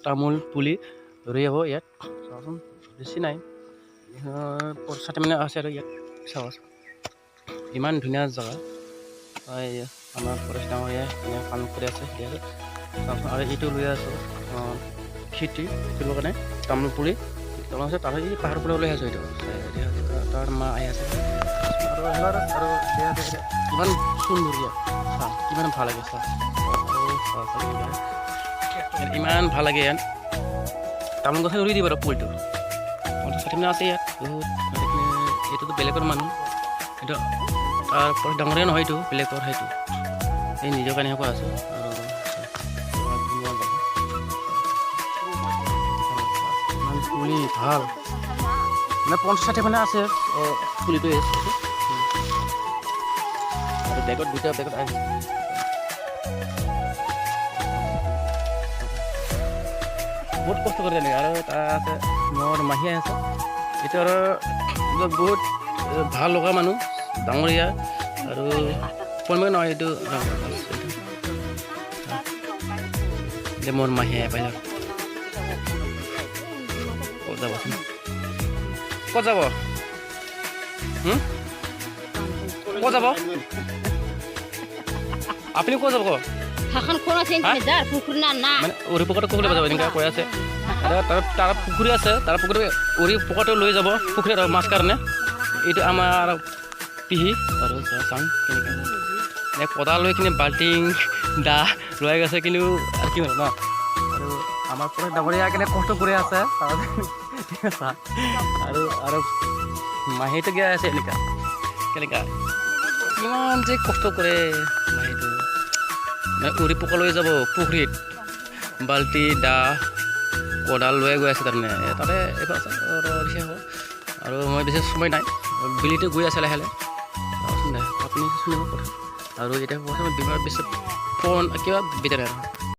তামোল পুলি ৰুই যাব ইয়াত চাওঁচোন বেছি নাই 60 মিনিট আছে আৰু ইয়াত চাওঁচোন ইমান ধুনীয়া জেগা আমাৰ ফৰেষ্ট ডাঙৰীয়া কাম কৰি আছে চাওঁচোন আৰু এইটো লৈ আছোঁ খেতি কৰিবৰ কাৰণে তামোল পুলি আছে তাৰ এই পাহাৰৰ পৰা লৈ আছোঁ এইটো তাৰ মা আহি আছে আৰু কিমান সুন্দৰ কিমান ভাল লাগে ইমান ভাল লাগে ইয়াত তামোল গছে ৰুই দিব আৰু পুলিটো 60 মিনিট আছে ইয়াত বহুত এইটোতো বেলেগৰ মানুহ এইটো তাৰ পৰা ডাঙৰীয়া নহয় এইটো বেলেগৰ সেইটো এই নিজৰ কাৰণে এনেকুৱা আছে আৰু পুলি ভাল মানে 50-60 মানে আছে পুলিটো আৰু বেগত দুটা বেগত আহিছে বহুত কষ্ট কৰি জানে আৰু তাৰ আছে মোৰ মাহী আছে এইটো আৰু বহুত ভাল লগা মানুহ ডাঙৰীয়া আৰু কমে নহয় এইটো মোৰ মাহী পাই ক'ত যাবচোন ক'ত যাব ক'ত যাব আপুনি ক'ত যাব মানে উৰি পকৰটো ক'বলৈ যাব এনেকৈ কৈ আছে তাৰ পুখুৰী আছে তাৰ পুখুৰী উৰি পকৰটো লৈ যাব পুখুৰীত মাছ কাৰণে এইটো আমাৰ পিহি আৰু চাওঁ কেনেকৈ কোদাল লৈ কিনে বাল্টিং দা লৈ গৈছে কিন্তু আৰু কি হ'ল ন আৰু আমাৰ পৰা ডাঙৰীয়া কেনে কষ্ট কৰি আছে আৰু মাহীটো গৈ আছে এনেকুৱা কেনেকুৱা কিমান যে কষ্ট কৰে মাহীটো মানে উৰি পকা লৈ যাব পুখুৰীত বাল্টি দা কোদাল লৈ গৈ আছে তাৰমানে তাতে এইবাৰ আছে আৰু মই বেছি সময় নাই বিলিটো গৈ আছে লাহে লাহে আপুনি শুনিব কথা আৰু এতিয়া প্ৰথমে বিমাৰ পিছত ফোন কিবা বিদায়